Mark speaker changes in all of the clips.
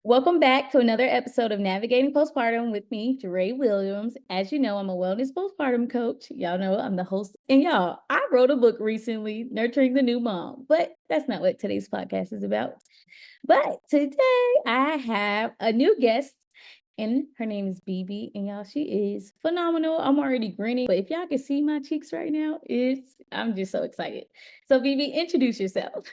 Speaker 1: Welcome back to another episode of Navigating Postpartum with me, Jaree Williams. As you know, I'm a wellness postpartum coach. Y'all know I'm the host. And y'all, I wrote a book recently, Nurturing the New Mom, but that's not what today's podcast is about. But today I have a new guest, and her name is Bibi. And y'all, she is phenomenal. I'm already grinning, but if y'all can see my cheeks right now, I'm just so excited. So, Bibi, introduce yourself.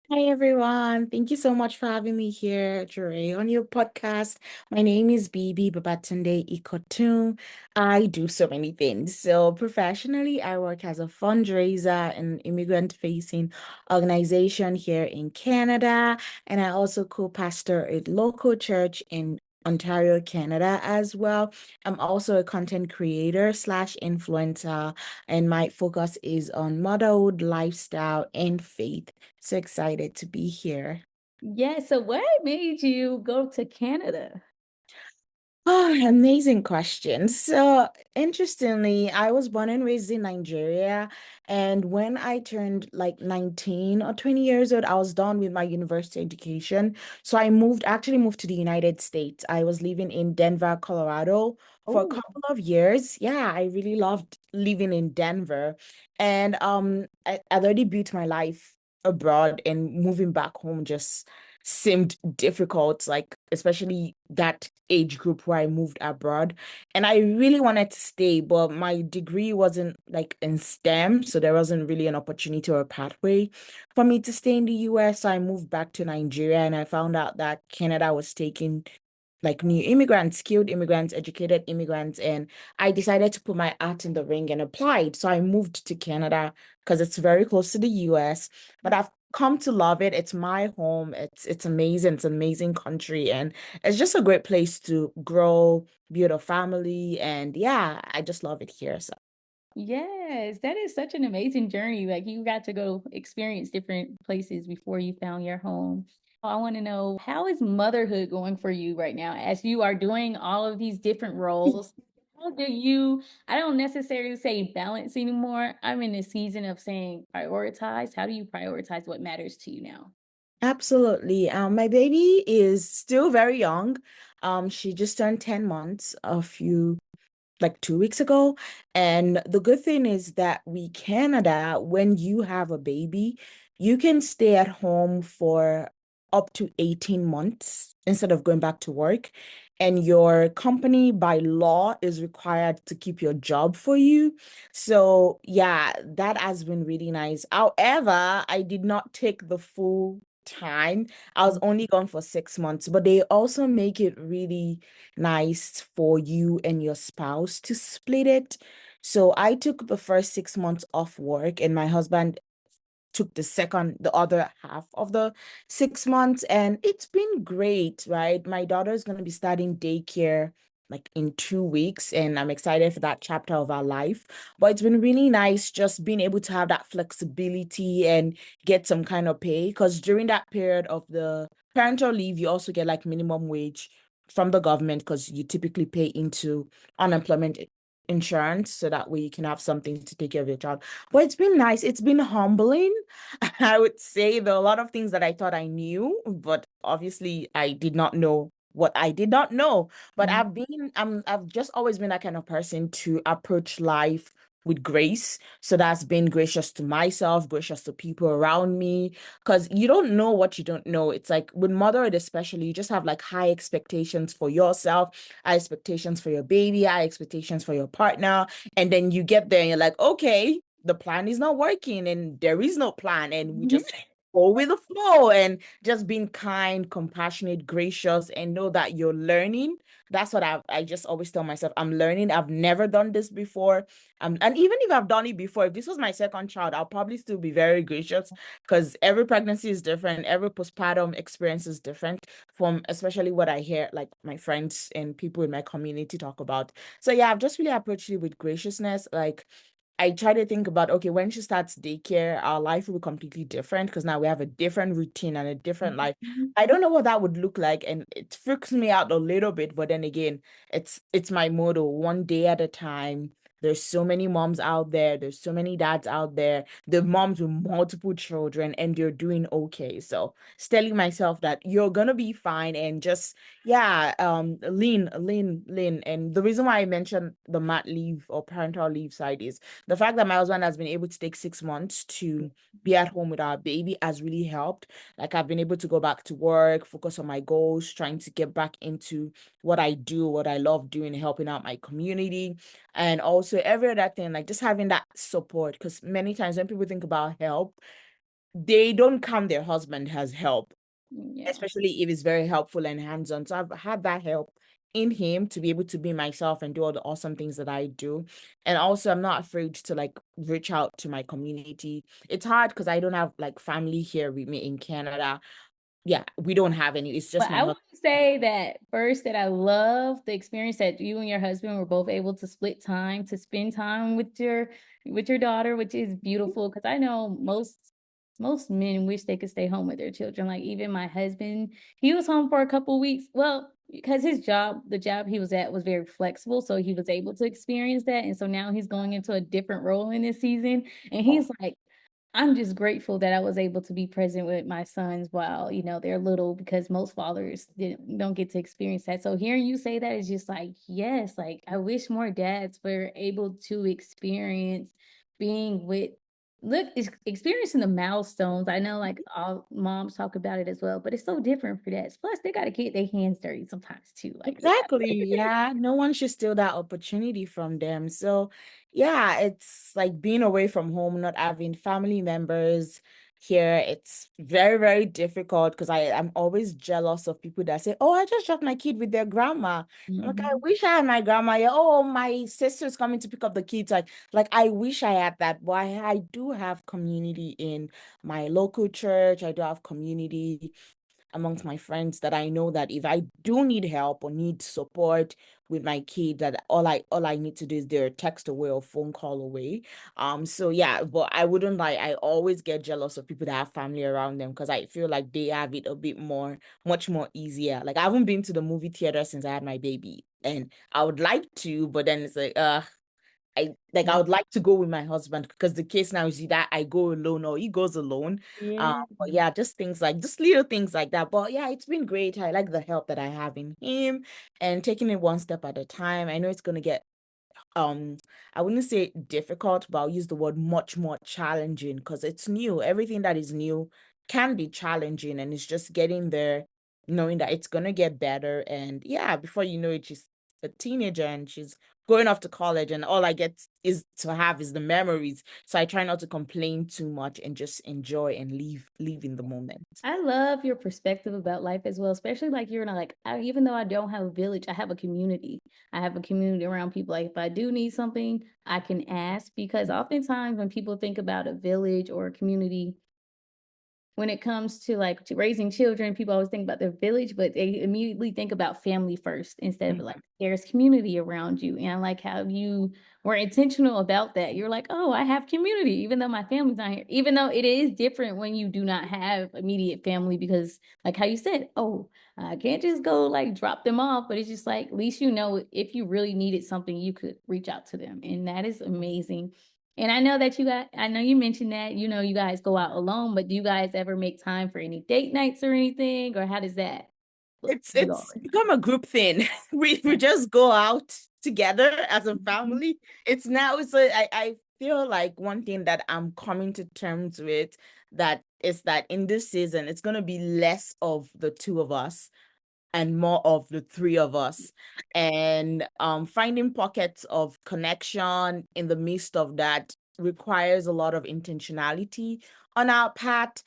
Speaker 2: Hi everyone. Thank you so much for having me here, Jaree, on your podcast. My name is Bibi Babatunde-Ikotun. I do so many things. So professionally, I work as a fundraiser and immigrant-facing organization here in Canada, and I also co-pastor a local church in Ontario, Canada as well. I'm also a content creator slash influencer, and my focus is on motherhood, lifestyle, and faith. So excited to be here.
Speaker 1: Yeah, so what made you go to Canada?
Speaker 2: Oh, amazing question. So, interestingly, I was born and raised in Nigeria. And when I turned like 19 or 20 years old, I was done with my university education. So actually moved to the United States. I was living in Denver, Colorado for a
Speaker 1: Oh,
Speaker 2: couple of years. Yeah, I really loved living in Denver. And I'd already built my life abroad, and moving back home just seemed difficult, like especially that age group where I moved abroad. And I really wanted to stay, but my degree wasn't like in STEM, so there wasn't really an opportunity or a pathway for me to stay in the US. So I moved back to Nigeria, and I found out that Canada was taking like new immigrants, skilled immigrants, educated immigrants, and I decided to put my hat in the ring and applied. So I moved to Canada because it's very close to the US, but I've come to love it. It's my home. It's amazing. It's an amazing country, and it's just a great place to grow, build a family, and yeah, I just love it here. So
Speaker 1: yes, that is such an amazing journey. Like you got to go experience different places before you found your home. I want to know, how is motherhood going for you right now as you are doing all of these different roles? How do you, I don't necessarily say balance anymore. I'm in a season of saying prioritize. How do you prioritize what matters to you now?
Speaker 2: absolutely. My baby is still very young. She just turned 10 months a few like 2 weeks ago. And the good thing is that Canada, when you have a baby, you can stay at home for up to 18 months instead of going back to work. And your company by law is required to keep your job for you. So, yeah, that has been really nice. However, I did not take the full time. I was only gone for 6 months, but they also make it really nice for you and your spouse to split it. So I took the first 6 months off work, and my husband took the other half of the 6 months, and it's been great, right? My daughter is going to be starting daycare like in 2 weeks, and I'm excited for that chapter of our life. But it's been really nice just being able to have that flexibility and get some kind of pay, because during that period of the parental leave, you also get like minimum wage from the government because you typically pay into unemployment insurance, so that way you can have something to take care of your child. But it's been nice. It's been humbling. I would say there are a lot of things that I thought I knew, but obviously I did not know what I did not know. But I've just always been that kind of person to approach life with grace. So that's been gracious to myself, gracious to people around me, because you don't know what you don't know. It's like with motherhood, especially, you just have like high expectations for yourself, high expectations for your baby, high expectations for your partner. And then you get there and you're like, okay, the plan is not working and there is no plan. And we just go with the flow and just being kind, compassionate, gracious, and know that you're learning. That's what I just always tell myself. I'm learning. I've never done this before. And even if I've done it before, if this was my second child, I'll probably still be very gracious, because every pregnancy is different. Every postpartum experience is different, from especially what I hear like my friends and people in my community talk about. So yeah, I've just really approached it with graciousness. Like I try to think about, okay, when she starts daycare, our life will be completely different because now we have a different routine and a different life. I don't know what that would look like, and it freaks me out a little bit, but then again, it's my motto, one day at a time, There's so many moms out there. There's so many dads out there. The moms with multiple children, and they're doing okay. So it's telling myself that you're gonna be fine, and just yeah, lean. And the reason why I mentioned the mat leave or parental leave side is the fact that my husband has been able to take 6 months to be at home with our baby has really helped. Like I've been able to go back to work, focus on my goals, trying to get back into what I do, what I love doing, helping out my community, and also every other thing, like just having that support. Because many times when people think about help, they don't count their husband as help,
Speaker 1: Yeah.
Speaker 2: especially if it's very helpful and hands-on. So I've had that help in him to be able to be myself and do all the awesome things that I do. And also I'm not afraid to like reach out to my community. It's hard because I don't have like family here with me in Canada. Yeah, we don't have any. It's just
Speaker 1: But
Speaker 2: my
Speaker 1: I
Speaker 2: husband.
Speaker 1: want to say that first that I love the experience that you and your husband were both able to split time to spend time with your daughter, which is beautiful because I know most men wish they could stay home with their children. Like even my husband, he was home for a couple weeks. Well, because his job, the job he was at was very flexible, so he was able to experience that. And so now he's going into a different role in this season. And he's like, I'm just grateful that I was able to be present with my sons while, they're little because most fathers don't get to experience that. So hearing you say that is just like, yes, like I wish more dads were able to experience being with experiencing the milestones. I know like all moms talk about it as well, but it's so different for dads. Plus, they gotta get their hands dirty sometimes too. Like, yeah.
Speaker 2: Exactly. Yeah. No one should steal that opportunity from them. So, yeah, it's like being away from home, not having family members here. It's very, very difficult because I'm always jealous of people that say, "Oh, I just dropped my kid with their grandma." I'm like, I
Speaker 1: Mhm.
Speaker 2: wish I had my grandma. Yeah, oh, my sister's coming to pick up the kids. Like I wish I had that. But I do have community in my local church. I do have community amongst my friends that I know that if I do need help or need support with my kid, that all I need to do is their text away or phone call away. So yeah, but I wouldn't lie, I always get jealous of people that have family around them because I feel like they have it a bit more, much more easier. Like I haven't been to the movie theater since I had my baby. And I would like to, but then it's like I would like to go with my husband because the case now is that I go alone or he goes alone.
Speaker 1: Yeah.
Speaker 2: But yeah, just little things like that. But yeah, it's been great. I like the help that I have in him and taking it one step at a time. I know it's gonna get I wouldn't say difficult, but I'll use the word much more challenging because it's new. Everything that is new can be challenging, and it's just getting there, knowing that it's gonna get better. And yeah, before you know it, she's a teenager and she's going off to college, and all I get is to have is the memories. So I try not to complain too much and just enjoy and live in the moment.
Speaker 1: I love your perspective about life as well, especially like you're not like, even though I don't have a village, I have a community. I have a community around people. Like if I do need something, I can ask because oftentimes when people think about a village or a community, when it comes to like to raising children, people always think about their village, but they immediately think about family first instead of like there's community around you. And I like how you were intentional about that. You're like, oh, I have community, even though my family's not here. Even though it is different when you do not have immediate family, because like how you said, oh, I can't just go like drop them off, but it's just like at least you know if you really needed something, you could reach out to them. And that is amazing. And I know that I know you mentioned that, you guys go out alone, but do you guys ever make time for any date nights or anything? Or how does that look
Speaker 2: It's
Speaker 1: for you
Speaker 2: it's
Speaker 1: all?
Speaker 2: become a group thing. We just go out together as a
Speaker 1: Mhm.
Speaker 2: family. It's now so I feel like one thing that I'm coming to terms with that is that in this season it's gonna be less of the two of us and more of the three of us, and finding pockets of connection in the midst of that requires a lot of intentionality on our part.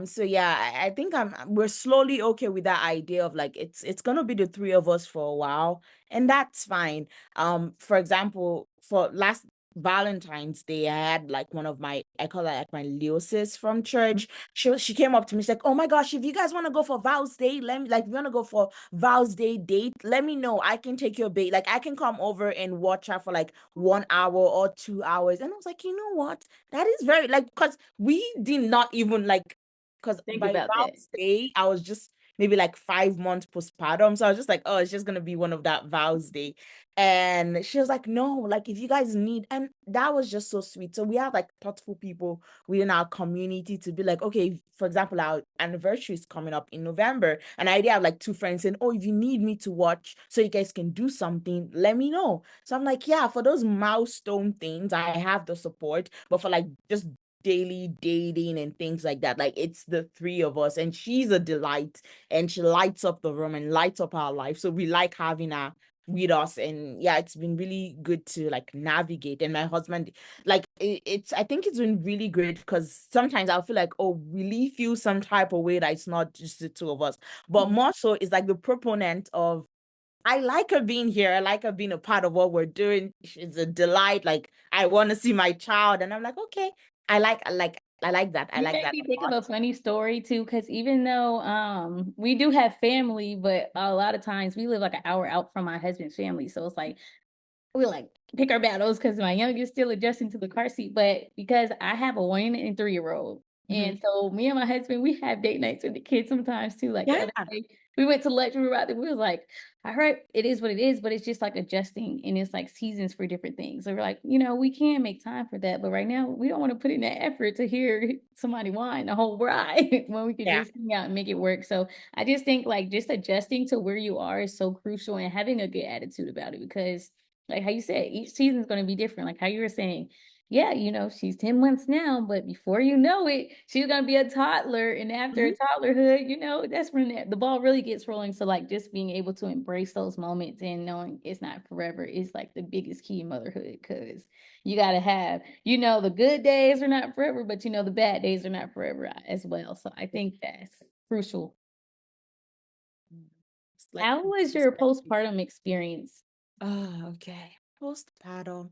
Speaker 2: So yeah, I think we're slowly okay with that idea of like it's gonna be the three of us for a while, and that's fine. For example, for last Valentine's Day, I had like one of my, I call her like my Leo sis from church. She came up to me, she's like, "Oh my gosh, if you guys want to go for Vows Day, let me, like, if you want to go for Vows Day date, let me know. I can take your bait. Like I can come over and watch her for like 1 hour or 2 hours." And I was like, you know what? That is very like, because we did not even like, because
Speaker 1: Think
Speaker 2: by
Speaker 1: about that.
Speaker 2: Vows Day, I was just maybe like 5 months postpartum. So I was just like, oh, it's just gonna be one of that vows day. And she was like, no, like if you guys need, and that was just so sweet. So we have like thoughtful people within our community to be like, okay, for example, our anniversary is coming up in November, and I already have like two friends saying, oh, if you need me to watch so you guys can do something, let me know. So I'm like, yeah, for those milestone things, I have the support, but for like just daily dating and things like that, like it's the three of us, and she's a delight, and she lights up the room and lights up our life. So we like having her with us, and yeah, it's been really good to like navigate. And my husband, like it's I think it's been really great, because sometimes I'll feel like, oh, will he feel some type of way that it's not just the two of us, but more so it's like the proponent of, I like her being here. I like her being a part of what we're doing. She's a delight. Like, I want to see my child. And I'm like, okay, I like that. I
Speaker 1: You
Speaker 2: like
Speaker 1: made
Speaker 2: that
Speaker 1: me
Speaker 2: a
Speaker 1: think of
Speaker 2: lot.
Speaker 1: a funny story too, because even though we do have family, but a lot of times we live like an hour out from my husband's family. So it's like we like pick our battles because my youngest still adjusting to the car seat. But because I have a 1 and 3-year-old,
Speaker 2: Mhm.
Speaker 1: and so me and my husband, we have date nights with the kids sometimes too. Like the
Speaker 2: Yeah.
Speaker 1: other day, we went to lunch. We were out there. We was like, "All right, it is what it is," but it's just like adjusting, and it's like seasons for different things. So we're like, we can make time for that, but right now we don't want to put in that effort to hear somebody whine the whole ride when we could
Speaker 2: Yeah.
Speaker 1: just hang out and make it work. So I just think like just adjusting to where you are is so crucial, and having a good attitude about it because like how you said, each season is going to be different. Like how you were saying, yeah, she's 10 months now, but before you know it, she's going to be a toddler. And after
Speaker 2: Mhm.
Speaker 1: a toddlerhood, that's when the ball really gets rolling. So, like, just being able to embrace those moments and knowing it's not forever is like the biggest key in motherhood because you got to have, the good days are not forever, but the bad days are not forever as well. So, I think that's crucial.
Speaker 2: It's like
Speaker 1: How was your
Speaker 2: perspective.
Speaker 1: postpartum experience?
Speaker 2: Oh, okay. Postpartum.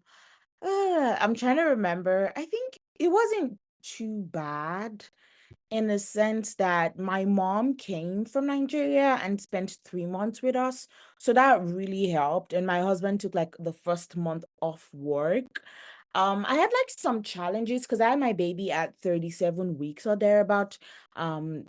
Speaker 2: I'm trying to remember. I think it wasn't too bad, in the sense that my mom came from Nigeria and spent 3 months with us. So that really helped. And my husband took like the first month off work. I had like some challenges because I had my baby at 37 weeks or thereabout. Um,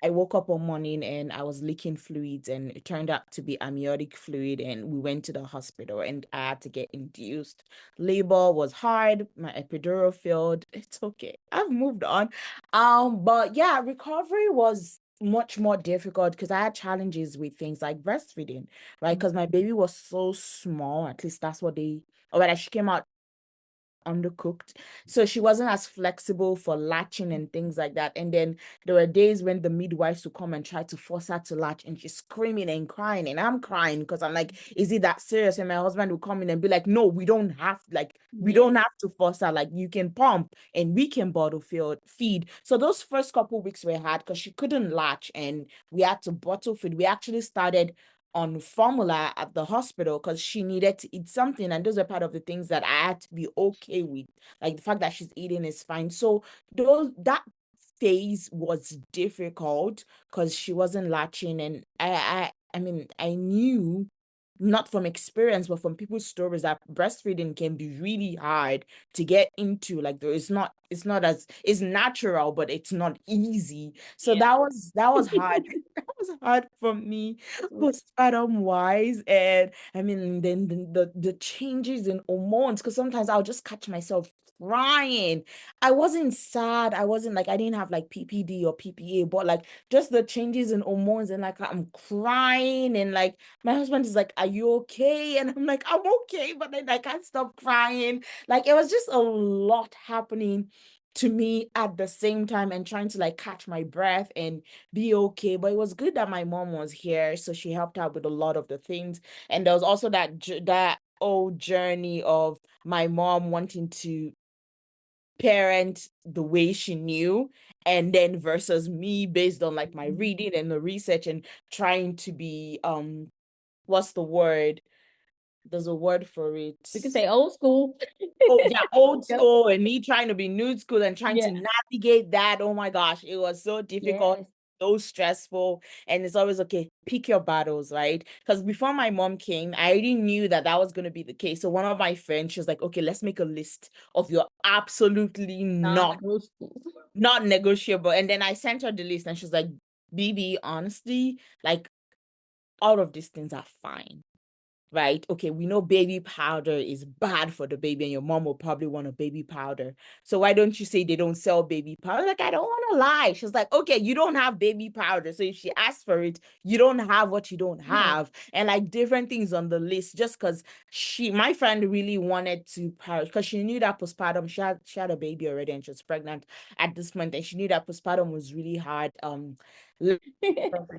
Speaker 2: I woke up one morning and I was leaking fluids, and it turned out to be amniotic fluid, and we went to the hospital and I had to get induced. Labor was hard, my epidural failed. It's okay. I've moved on. But yeah, recovery was much more difficult because I had challenges with things like breastfeeding, right? Because my baby was so small, at least that's what or rather, she came out undercooked. So she wasn't as flexible for latching and things like that. And then there were days when the midwives would come and try to force her to latch, and she's screaming and crying. And I'm crying because I'm like, is it that serious? And my husband would come in and be like, no, we
Speaker 1: Yeah.
Speaker 2: don't have to force her. Like, you can pump and we can bottle feed. So those first couple weeks were hard because she couldn't latch and we had to bottle feed. We actually started on formula at the hospital because she needed to eat something, and those are part of the things that I had to be okay with, like the fact that she's eating is fine. So that phase was difficult because she wasn't latching, and I mean, I knew, not from experience but from people's stories, that breastfeeding can be really hard to get into. Like, there is not it's not as it's natural, but it's not easy. So
Speaker 1: Yeah.
Speaker 2: that was hard. That was hard for me, postpartum wise. And I mean, then the changes in hormones, because sometimes I'll just catch myself crying. I wasn't sad. I wasn't like, I didn't have like PPD or PPA, but like just the changes in hormones, and like I'm crying, and like my husband is like, "Are you okay?" And I'm like, "I'm okay," but then I can't stop crying. Like, it was just a lot happening to me at the same time, and trying to like catch my breath and be okay. But it was good that my mom was here, so she helped out with a lot of the things. And there was also that old journey of my mom wanting to parent the way she knew, and then versus me based on like my reading and the research, and trying to be what's the word? There's a word for it.
Speaker 1: We could say old school.
Speaker 2: Oh yeah, old
Speaker 1: Yep.
Speaker 2: school, and me trying to be new school and trying
Speaker 1: Yeah.
Speaker 2: to navigate that. Oh my gosh, it was so difficult,
Speaker 1: Yes.
Speaker 2: so stressful. And it's always okay, pick your battles, right? Because before my mom came, I already knew that that was going to be the case. So one of my friends, she was like, okay, let's make a list of your absolutely not
Speaker 1: Non-negotiables.
Speaker 2: not negotiable. And then I sent her the list, and she's like, Bibi, honestly, like all of these things are fine. Right? Okay, we know baby powder is bad for the baby, and your mom will probably want a baby powder. So why don't you say they don't sell baby powder? Like, I don't want to lie. She's like, okay, you don't have baby powder. So if she asks for it, you don't have what you don't
Speaker 1: Yeah.
Speaker 2: have. And like different things on the list, just because my friend really wanted to because she knew that postpartum, she had a baby already and she was pregnant at this point, and she knew that postpartum was really hard.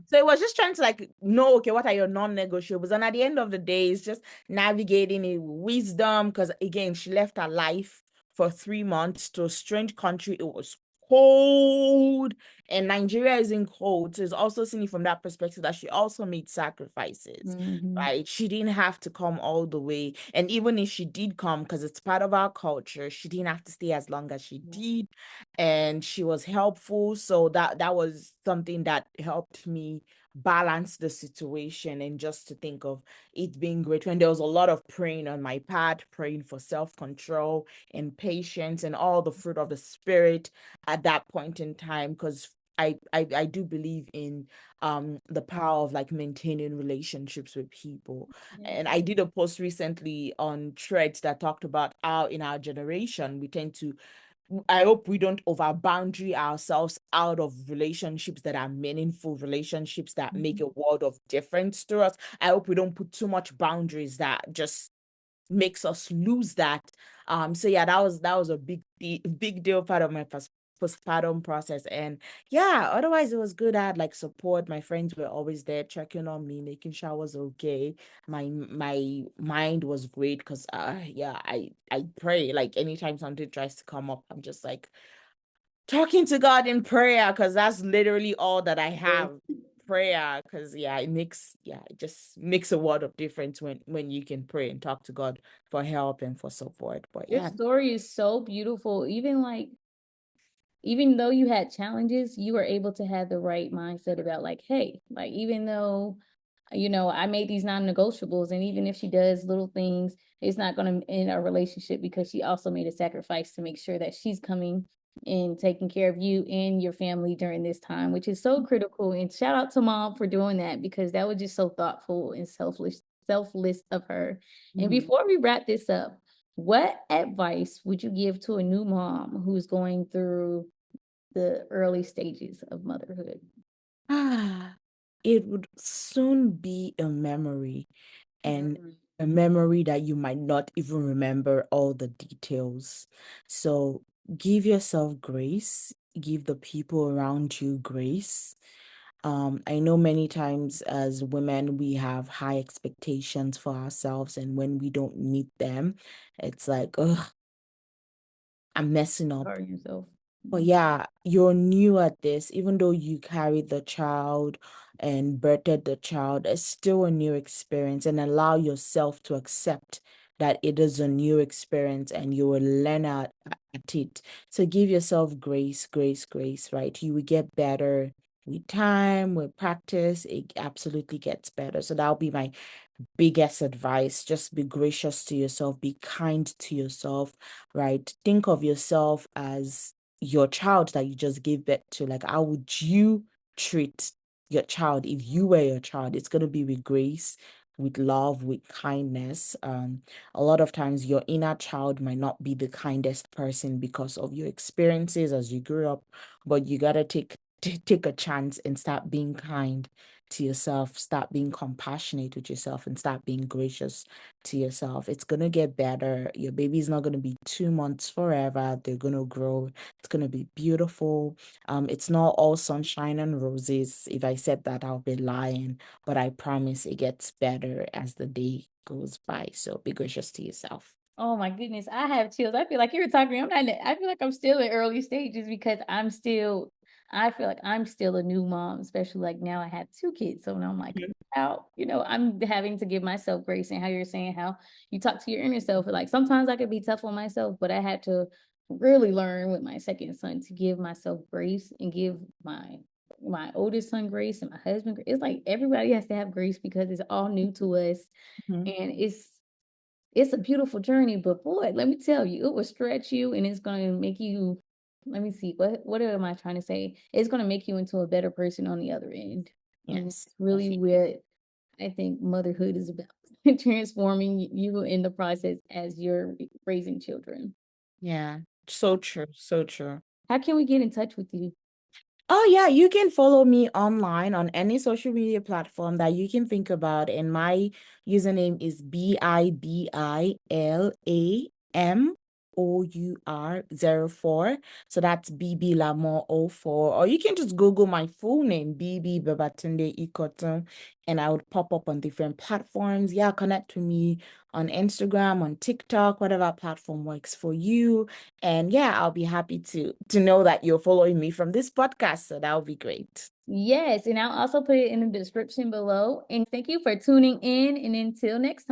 Speaker 2: So it was just trying to like know, okay, what are your non-negotiables? And at the end of the day, it's just navigating it with wisdom. Because again, she left her life for 3 months to a strange country. It was cold, and Nigeria isn't cold. So it's also seeing it from that perspective that she also made sacrifices.
Speaker 1: Mhm.
Speaker 2: Right? She didn't have to come all the way. And even if she did come, because it's part of our culture, she didn't have to stay as long as she
Speaker 1: Yeah.
Speaker 2: did, and she was helpful. So that was something that helped me balance the situation, and just to think of it being great when there was a lot of praying on my part, praying for self-control and patience and all the fruit of the spirit at that point in time, because I do believe in the power of like maintaining relationships with people.
Speaker 1: Yes.
Speaker 2: And I did a post recently on Threads that talked about how in our generation we tend to, I hope we don't over boundary ourselves out of relationships that are meaningful, relationships that make
Speaker 1: Mhm.
Speaker 2: a world of difference to us. I hope we don't put too much boundaries that just makes us lose that. So yeah, that was a big deal part of my postpartum process. And yeah, otherwise it was good. I had like support. My friends were always there checking on me, making sure I was okay. My mind was great because yeah, I pray like anytime something tries to come up, I'm just like talking to God in prayer, because that's literally all that I
Speaker 1: Yes.
Speaker 2: have. Prayer, because yeah, it just makes a world of difference when you can pray and talk to God for help and for support. But
Speaker 1: Your
Speaker 2: yeah.
Speaker 1: story is so beautiful. Even like, even though you had challenges, you were able to have the right mindset about like, hey, like even though I made these non-negotiables, and even if she does little things, it's not going to end our relationship because she also made a sacrifice to make sure that she's coming and taking care of you and your family during this time, which is so critical. And shout out to mom for doing that, because that was just so thoughtful and selfless of her. And
Speaker 2: Mhm.
Speaker 1: before we wrap this up, what advice would you give to a new mom who's going through the early stages of motherhood?
Speaker 2: Ah, it would soon be a memory, and
Speaker 1: Mm.
Speaker 2: a memory that you might not even remember all the details. So give yourself grace, give the people around you grace. I know many times as women, we have high expectations for ourselves, and when we don't meet them, it's like, ugh, I'm messing up.
Speaker 1: Hard yourself.
Speaker 2: But
Speaker 1: Mhm.
Speaker 2: yeah, you're new at this, even though you carried the child and birthed the child, it's still a new experience, and allow yourself to accept that it is a new experience and you will learn at it. So give yourself grace, grace, grace, right? You will get better with time, with practice, it absolutely gets better. So that'll be my biggest advice. Just be gracious to yourself, be kind to yourself, right? Think of yourself as your child that you just gave birth to. Like, how would you treat your child if you were your child? It's going to be with grace, with love, with kindness. A lot of times your inner child might not be the kindest person because of your experiences as you grew up, but you got to take a chance and start being kind to yourself, start being compassionate with yourself, and start being gracious to yourself. It's going to get better. Your baby's not going to be 2 months forever. They're going to grow. It's going to be beautiful. It's not all sunshine and roses. If I said that, I'll be lying, but I promise it gets better as the day goes by. So be gracious to yourself.
Speaker 1: Oh my goodness, I have chills. I feel like you were talking. I feel like I'm still in early stages because I feel like I'm still a new mom, especially like now I have 2 kids. So now I'm like,
Speaker 2: Mhm.
Speaker 1: how, I'm having to give myself grace, and how you're saying how you talk to your inner self. Like sometimes I could be tough on myself, but I had to really learn with my second son to give myself grace and give my oldest son grace and my husband grace. It's like everybody has to have grace because it's all new to us,
Speaker 2: Mhm.
Speaker 1: and it's a beautiful journey, but boy, let me tell you, it will stretch you and it's gonna make you let me see. What am I trying to say? It's going to make you into a better person on the other end. And
Speaker 2: Yes,
Speaker 1: it's really
Speaker 2: definitely.
Speaker 1: what I think motherhood is about. Transforming you in the process as you're raising children.
Speaker 2: Yeah, so true, so true.
Speaker 1: How can we get in touch with you?
Speaker 2: Oh, yeah, you can follow me online on any social media platform that you can think about. And my username is BIBILAMOUR04. So that's BB Lamor 04. Or you can just Google my full name, Bibi Babatunde-Ikotun, and I would pop up on different platforms. Yeah, connect with me on Instagram, on TikTok, whatever platform works for you. And yeah, I'll be happy to know that you're following me from this podcast. So that would be great.
Speaker 1: Yes, and I'll also put it in the description below. And thank you for tuning in. And until next time.